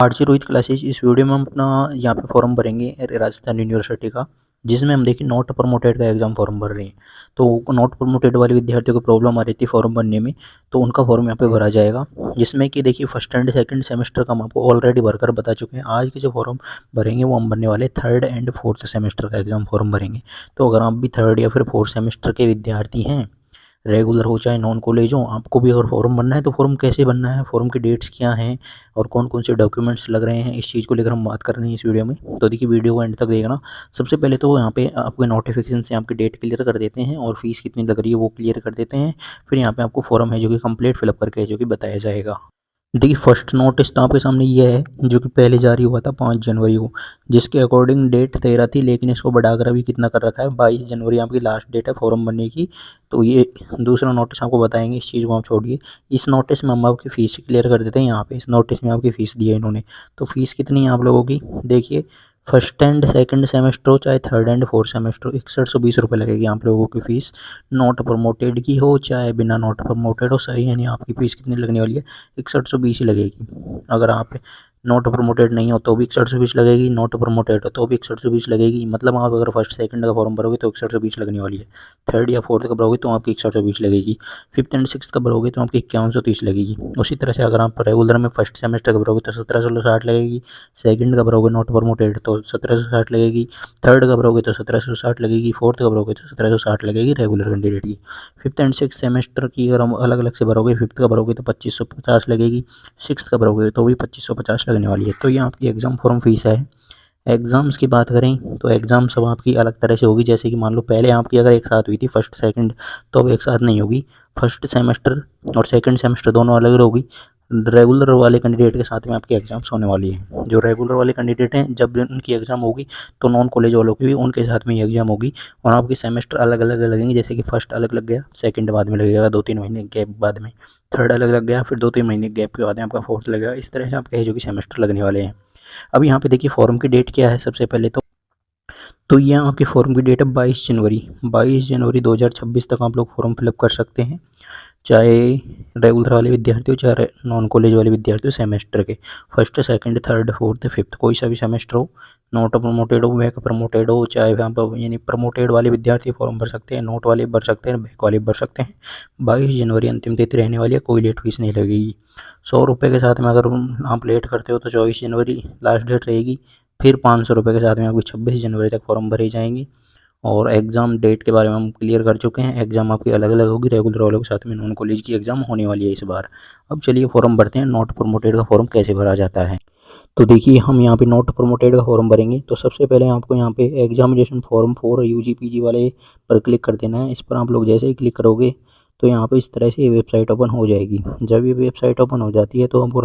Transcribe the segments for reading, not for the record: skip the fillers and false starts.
RG Rohit classes. इस video में हम अपना यहाँ पे फॉर्म भरेंगे राजस्थान यूनिवर्सिटी का, जिसमें हम देखिए नॉट प्रमोटेड का एग्जाम फॉर्म भर रहे हैं। तो नॉट प्रमोटेड वाले विद्यार्थियों को प्रॉब्लम आ रही थी फॉर्म भरने में, तो उनका फॉर्म यहाँ पे भरा जाएगा। जिसमें कि देखिए फर्स्ट एंड सेकंड सेमेस्टर का हम आपको ऑलरेडी भरकर बता चुके हैं। आज के जो फॉर्म भरेंगे वो हम भरने वाले थर्ड एंड फोर्थ सेमेस्टर का एग्जाम फॉर्म भरेंगे। तो अगर आप भी थर्ड या फिर फोर्थ सेमेस्टर के विद्यार्थी हैं, रेगुलर हो चाहे नॉन कॉलेज हो, आपको भी अगर फॉर्म भरना है तो फॉर्म कैसे भरना है, फॉर्म की डेट्स क्या हैं और कौन कौन से डॉक्यूमेंट्स लग रहे हैं, इस चीज़ को लेकर हम बात कर रहे हैं इस वीडियो में। तो देखिए वीडियो को एंड तक देखना। सबसे पहले तो यहाँ पे आपके नोटिफिकेशन से आपकी डेट क्लियर कर देते हैं और फीस कितनी लग रही है वो क्लियर कर देते हैं। फिर यहाँ पे आपको फॉर्म है जो कि कंप्लीट फिलअप करके जो कि बताया जाएगा। देखिए फर्स्ट नोटिस तो आपके सामने ये है जो कि पहले जारी हुआ था 5 जनवरी को, जिसके अकॉर्डिंग डेट 13 थी, लेकिन इसको बढ़ाकर अभी कितना कर रखा है 22 जनवरी आपकी लास्ट डेट है फॉर्म भरने की। तो ये दूसरा नोटिस आपको बताएंगे, इस चीज़ को आप छोड़िए। इस नोटिस में हम आपकी फ़ीस क्लियर कर देते हैं। यहाँ पे इस नोटिस में आपकी फ़ीस दी है इन्होंने। तो फीस कितनी है आप लोगों की देखिए, फर्स्ट एंड सेकंड सेमेस्टर हो चाहे थर्ड एंड फोर्थ सेमेस्टर हो, 6120 रुपये लगेगी आप लोगों की फ़ीस। नॉट प्रमोटेड की हो चाहे बिना नॉट प्रमोटेड हो, सही यानी आपकी फ़ीस कितनी लगने वाली है 6120 ही लगेगी। अगर आप नॉट प्रमोटेड नहीं हो तो भी 6120 लगेगी, नॉट प्रमोटेड हो तो भी 6120 लगेगी। मतलब आप अगर फर्स्ट सेकंड का फॉर्म भरोगे तो 6120 लगने वाली है। थर्ड या फोर्थ का भरोगे तो आपकी 6120 लगेगी। फिफ्थ एंड सिक्स का भरोगे तो आपकी 5130 लगेगी। उसी तरह से अगर आप रेगुलर में फर्स्ट सेमेस्टर का भरोगे तो 1760 लगेगी। सेकंड का भरोगे नॉट प्रमोटेड तो 1760 लगेगी। थर्ड का भरोगे तो 1760 लगेगी। फोर्थ का भरोगे तो 1760 लगेगी रेगुलर कैंडिडेट की। फिफ्थ एंड सिक्स सेमेस्टर की अगर हम अलग अलग से भरोगे, फिफ्थ का भरोगे तो 2550 लगेगी। सिक्स का भरोगे तो भी 2550 लगने वाली है। तो ये आपकी एग्ज़ाम फॉर्म फीस है। एग्ज़ाम्स की बात करें तो एग्ज़ाम सब आपकी अलग तरह से होगी। जैसे कि मान लो पहले आपकी अगर एक साथ हुई थी फर्स्ट सेकंड, तो अब एक साथ नहीं होगी। फर्स्ट सेमेस्टर और सेकंड सेमेस्टर दोनों अलग अलग होगी। रेगुलर वाले कैंडिडेट के साथ में आपकी एग्ज़ाम्स होने वाली है। जो रेगुलर वाले कैंडिडेट हैं जब उनकी एग्ज़ाम होगी तो नॉन कॉलेज वालों की भी उनके साथ में ही एग्ज़ाम होगी। और आपके सेमेस्टर अलग अलग लगेंगे। जैसे कि फर्स्ट अलग लग गया, सेकंड बाद में लगेगा 2-3 महीने गैप बाद में, थर्ड अलग लग गया, फिर 2-3 महीने गैप के बाद में आपका फोर्थ लगेगा। इस तरह से आपके जो कि सेमेस्टर लगने वाले हैं। अब यहाँ पे देखिए फॉर्म की डेट क्या है। सबसे पहले तो ये आपके फॉर्म की डेट है 22 जनवरी 2026 तक आप लोग फॉर्म फिलअप कर सकते हैं। चाहे रेगुलर वाले विद्यार्थी हो चाहे नॉन कॉलेज वाले विद्यार्थी हो, सेमेस्टर के first second third fourth fifth कोई सा भी सेमेस्टर हो, नॉट प्रमोटेड हो बैक प्रमोटेड हो, चाहे वहाँ पर यानी प्रमोटेड वाले विद्यार्थी फॉर्म भर सकते हैं, नोट वाले भर सकते हैं, बैक वाले भर सकते हैं। 22 जनवरी अंतिम तिथि रहने वाली है। कोई लेट फीस नहीं लगेगी। 100 रुपये के साथ में अगर आप लेट करते हो तो 24 जनवरी लास्ट डेट रहेगी। फिर 500 रुपये के साथ में आपकी 26 जनवरी तक फॉर्म भरे जाएंगे। और एग्ज़ाम डेट के बारे में हम क्लियर कर चुके हैं। एग्ज़ाम आपकी अलग अलग होगी। रेगुलर वालों के साथ में नॉन कॉलेज की एग्ज़ाम होने वाली है इस बार। अब चलिए फॉर्म भरते हैं। नॉट प्रमोटेड का फॉर्म कैसे भरा जाता है, तो देखिए हम यहाँ पे नॉट प्रमोटेड का फॉर्म भरेंगे। तो सबसे पहले आपको यहाँ पे examination form for UG PG वाले पर क्लिक कर देना है। इस पर आप लोग जैसे ही क्लिक करोगे तो यहाँ पे इस तरह से ये वेबसाइट ओपन हो जाएगी। जब ये वेबसाइट ओपन हो जाती है तो हमको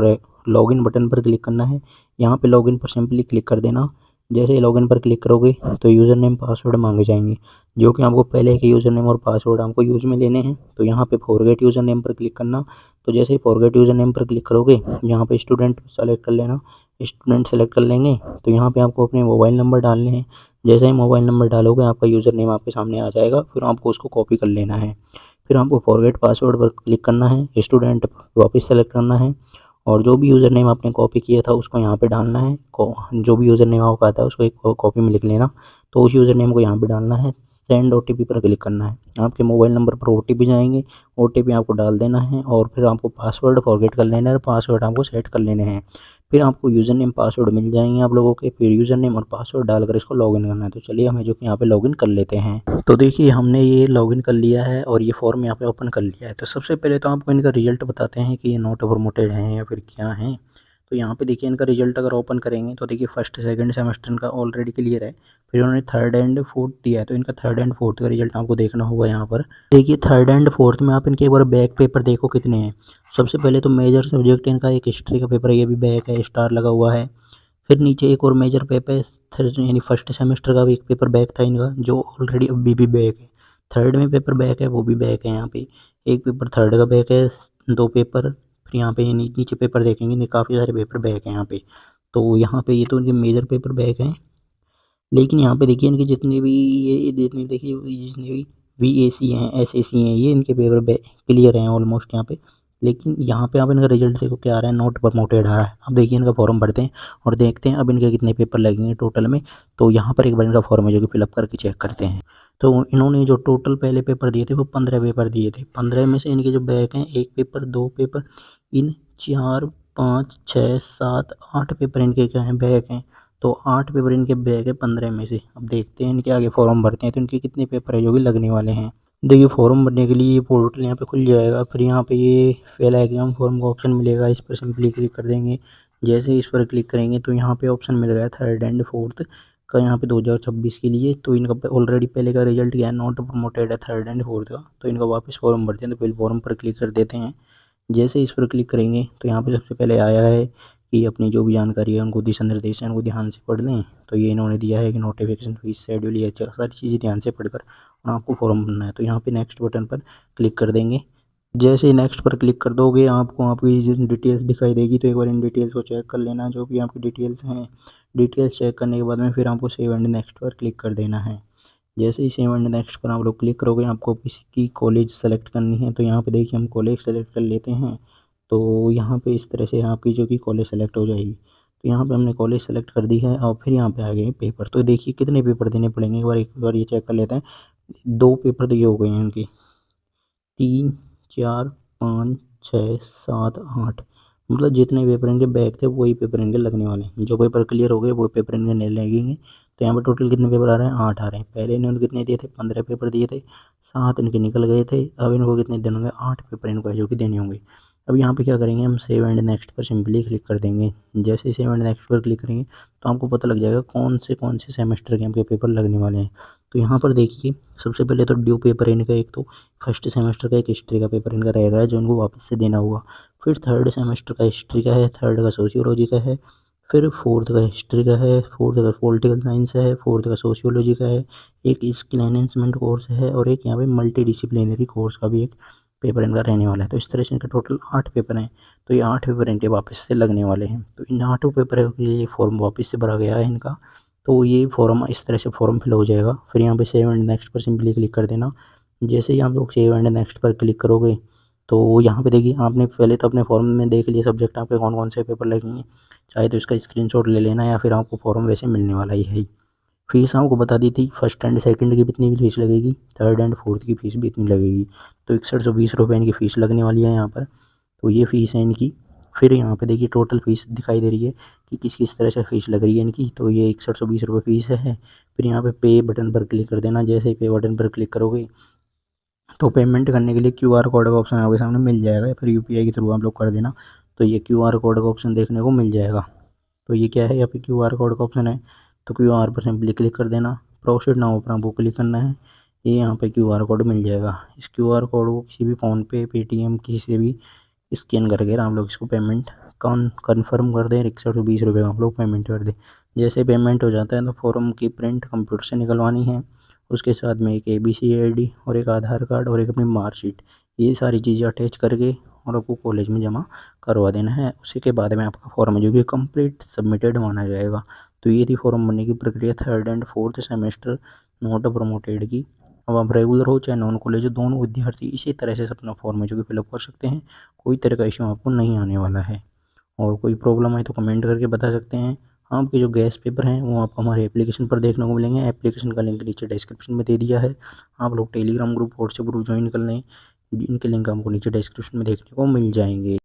लॉगिन बटन पर क्लिक करना है। यहाँ पे लॉगिन पर सिंपली क्लिक कर देना। जैसे ही लॉगिन पर क्लिक करोगे तो यूज़र नेम पासवर्ड मांगे जाएंगे, जो कि आपको पहले के यूज़र नेम और पासवर्ड आपको यूज़ में लेने हैं। तो यहाँ पे फॉरगेट यूज़र नेम पर क्लिक करना। तो जैसे ही फॉरगेट यूज़र नेम पर क्लिक करोगे यहाँ पे स्टूडेंट सेलेक्ट कर लेना। स्टूडेंट सेलेक्ट कर लेंगे तो यहाँ पे आपको अपने मोबाइल नंबर डालने हैं। जैसे ही मोबाइल नंबर डालोगे आपका यूज़र नेम आपके सामने आ जाएगा। फिर आपको उसको कॉपी कर लेना है। फिर आपको फॉरगेट पासवर्ड पर क्लिक करना है, स्टूडेंट वापस सेलेक्ट करना है और जो भी यूज़र नेम आपने कॉपी किया था उसको यहाँ पे डालना है। जो भी यूज़र नेम आपका आता है उसको एक कॉपी में लिख लेना। तो उस यूज़र नेम को यहाँ पे डालना है। सेंड ओटीपी पर क्लिक करना है। आपके मोबाइल नंबर पर ओटीपी जाएंगे, ओटीपी आपको डाल देना है और फिर आपको पासवर्ड फॉरगेट कर लेना है और पासवर्ड आपको सेट कर लेने हैं। फिर आपको यूज़र नेम पासवर्ड मिल जाएंगे आप लोगों के। फिर यूज़र नेम और पासवर्ड डालकर इसको लॉगिन करना है। तो चलिए हमें जो कि यहाँ पे लॉगिन कर लेते हैं। तो देखिए हमने ये लॉगिन कर लिया है और ये फॉर्म यहाँ पे ओपन कर लिया है। तो सबसे पहले तो आपको इनका रिजल्ट बताते हैं कि ये नॉट प्रमोटेड हैं या फिर क्या हैं। तो यहाँ पे देखिए इनका रिजल्ट अगर ओपन करेंगे तो देखिए फर्स्ट सेकंड सेमेस्टर इनका ऑलरेडी क्लियर है। फिर उन्होंने थर्ड एंड फोर्थ दिया है, तो इनका थर्ड एंड फोर्थ का रिजल्ट आपको देखना होगा। यहाँ पर देखिए थर्ड एंड फोर्थ में आप इनके एक बार बैक पेपर देखो कितने हैं। सबसे पहले तो मेजर सब्जेक्ट इनका एक हिस्ट्री का पेपर है, ये भी बैक है, स्टार लगा हुआ है। फिर नीचे एक और मेजर पेपर यानी फर्स्ट सेमेस्टर का भी एक पेपर बैक था इनका, जो ऑलरेडी अभी भी बैक है। थर्ड में पेपर बैक है, वो भी बैक है। यहाँ पे एक पेपर थर्ड का बैक है, 2 पेपर। फिर यहाँ पे नीचे पेपर देखेंगे काफ़ी सारे पेपर बैक हैं यहाँ पे। तो यहाँ पे ये तो इनके मेजर पेपर बैक हैं। लेकिन यहाँ पे देखिए इनके जितने भी ये जितने देखिए जितने भी VAC हैं, SAC हैं, ये इनके पेपर क्लियर हैं ऑलमोस्ट यहाँ पे। लेकिन यहाँ पे आप इनका रिजल्ट देखो क्या आ रहा है, नॉट प्रमोटेड आ रहा है। अब देखिए इनका फॉर्म भरते हैं और देखते हैं अब इनके कितने पेपर लगेंगे टोटल में। तो यहाँ पर एक बार इनका फॉर्म है जो कि फिलअप करके चेक करते हैं। तो इन्होंने जो टोटल पहले पेपर दिए थे वो 15 पेपर दिए थे। 15 में से इनके जो बैक हैं, 1 पेपर 2 पेपर, इन 4 5 6 7 8 पेपर इनके क्या हैं, बैक हैं। तो 8 पेपर इनके बैक है 15 में से। अब देखते हैं इनके आगे फॉर्म भरते हैं तो इनके कितने पेपर है जो कि लगने वाले हैं। देखिए फॉर्म भरने के लिए ये पोर्टल यहाँ पे खुल जाएगा। फिर यहाँ पे ये फेल एग्जाम फॉर्म का ऑप्शन मिलेगा, इस पर सिंपली क्लिक कर देंगे। जैसे ही इस पर क्लिक करेंगे तो यहाँ पे ऑप्शन मिल गया 3rd एंड 4th का, यहाँ पे 2026 के लिए। तो इनका ऑलरेडी पहले का रिजल्ट क्या है, नॉट प्रमोटेड है 3rd एंड 4th का। तो इनका वापस फॉर्म भरते हैं। तो पहले फॉर्म पर क्लिक कर देते हैं। जैसे इस पर क्लिक करेंगे तो यहाँ पे सबसे पहले आया है कि अपनी जो भी जानकारी है उनको दिशा निर्देश है उनको ध्यान से पढ़ लें। तो ये इन्होंने दिया है कि नोटिफिकेशन फीस शेड्यूल, ये सारी चीज़ें ध्यान से पढ़कर और आपको फॉर्म भरना है। तो यहाँ पे नेक्स्ट बटन पर क्लिक कर देंगे। जैसे ही नेक्स्ट पर क्लिक कर दोगे आपको आपकी डिटेल्स दिखाई देगी। तो एक बार इन डिटेल्स को चेक कर लेना, जो भी आपकी डिटेल्स हैं। डिटेल्स चेक करने के बाद में फिर आपको सेव एंड नेक्स्ट पर क्लिक कर देना है। जैसे ही सेव एंड नेक्स्ट पर आप लोग क्लिक करोगे आपको किसी की कॉलेज सेलेक्ट करनी है। तो यहाँ पे देखिए हम कॉलेज सेलेक्ट कर लेते हैं। तो यहाँ पे इस तरह से आपकी जो कि कॉलेज सेलेक्ट हो जाएगी। तो यहाँ पे हमने कॉलेज सेलेक्ट कर दी है और फिर यहाँ पे आ गए पेपर। तो देखिए कितने पेपर देने पड़ेंगे, एक बार ये चेक कर लेते हैं। 2 पेपर तो ये हो गए हैं इनके, 3 4 5 6 7 8, मतलब जितने पेपर इनके बैक थे वही पेपर इनके लगने वाले हैं। जो पेपर क्लियर हो गए वो पेपर इनके नहीं लगेंगे। तो यहाँ पर टोटल कितने पेपर आ रहे हैं, 8 आ रहे हैं। पहले इन्होंने कितने दिए थे, 15 पेपर दिए थे, 7 इनके निकल गए थे। अब इनको कितने देने होंगे, 8 पेपर इनको है जो कि देने होंगे। अब यहाँ पे क्या करेंगे, हम सेव एंड नेक्स्ट पर सिंपली क्लिक कर देंगे। जैसे ही सेव एंड नेक्स्ट पर क्लिक करेंगे तो आपको पता लग जाएगा कौन से सेमेस्टर के आपके पेपर लगने वाले हैं। तो यहाँ पर देखिए सबसे पहले तो ड्यू पेपर इनका एक तो फर्स्ट सेमेस्टर का एक हिस्ट्री का पेपर इनका रहेगा जो इनको वापस से देना होगा। फिर 3rd सेमेस्टर का हिस्ट्री का है, 3rd का सोशियोलॉजी का है, फिर 4th का हिस्ट्री का है, 4th का पॉलिटिकल साइंस है, 4th का सोशियोलॉजी का है, एक स्किल एनहेंसमेंट कोर्स है और एक यहाँ पे मल्टी डिसिप्लिनरी कोर्स का भी एक पेपर इनका रहने वाला है। तो इस तरह से इनका टोटल 8 पेपर हैं। तो ये 8 पेपर इनके वापस से लगने वाले हैं। तो इन 8 पेपर के लिए फॉर्म वापस से भरा गया है इनका। तो ये फॉर्म इस तरह से फॉर्म फिल हो जाएगा। फिर यहाँ पे सेव एंड नेक्स्ट पर सिंपली क्लिक कर देना। जैसे ही आप लोग सेव एंड नेक्स्ट पर क्लिक करोगे तो यहाँ पे देखिए आपने पहले तो अपने फॉर्म में देख लिया सब्जेक्ट आपके कौन कौन से पेपर लगेंगे। चाहे तो इसका स्क्रीनशॉट ले लेना या फिर आपको फॉर्म वैसे मिलने वाला ही है। फीस आपको बता दी थी, फर्स्ट एंड सेकंड की भी इतनी फीस लगेगी, 3rd एंड 4th की फ़ीस भी इतनी लगेगी। तो 6120 रुपये इनकी फ़ीस लगने वाली है यहाँ पर। तो ये फ़ीस है इनकी। फिर यहाँ पे देखिए टोटल फ़ीस दिखाई दे रही है कि किस किस तरह से फ़ीस लग रही है इनकी। तो ये 6120 रुपये फ़ीस है। फिर यहाँ पे पे बटन पर क्लिक कर देना। जैसे ही पे बटन पर क्लिक करोगे तो पेमेंट करने के लिए QR कोड का ऑप्शन आपके सामने मिल जाएगा या फिर UPI के थ्रू आप लोग कर देना। तो ये QR कोड का ऑप्शन देखने को मिल जाएगा। तो ये क्या है, यहाँ पे QR कोड का ऑप्शन है। तो QR पर सिंपली क्लिक कर देना। प्रोसीड नाउ पर आपको क्लिक करना है। ये यहाँ पे QR कोड मिल जाएगा। इस QR कोड को किसी भी फ़ोनपे, पेटीएम किसी से भी स्कैन करके आप लोग इसको पेमेंट कन्फर्म कर दें। 6120 रुपये का आप लोग पेमेंट कर दें। जैसे पेमेंट हो जाता है तो फॉर्म की प्रिंट कंप्यूटर से निकलवानी है। उसके साथ में एक ABC ID और एक आधार कार्ड और एक अपनी मार्कशीट, ये सारी चीज़ें अटैच करके और आपको कॉलेज में जमा करवा देना है। उसी के बाद में आपका फॉर्म जो कि कंप्लीट सबमिटेड माना जाएगा। तो ये थी फॉर्म भरने की प्रक्रिया 3rd and 4th semester not promoted की। अब आप रेगुलर हो चाहे नॉन कॉलेज हो, दोनों विद्यार्थी इसी तरह से अपना फॉर्म है जो कि फिलअप कर सकते हैं। कोई तरह का इशू आपको नहीं आने वाला है। और कोई प्रॉब्लम है तो कमेंट करके बता सकते हैं। आपके जो गैस पेपर हैं वो आपको हमारे एप्लीकेशन पर देखने को मिलेंगे। एप्लीकेशन का लिंक नीचे डिस्क्रिप्शन में दे दिया है। आप लोग Telegram group, WhatsApp group join कर लें, इनके लिंक आपको नीचे डिस्क्रिप्शन में देखने को मिल जाएंगे।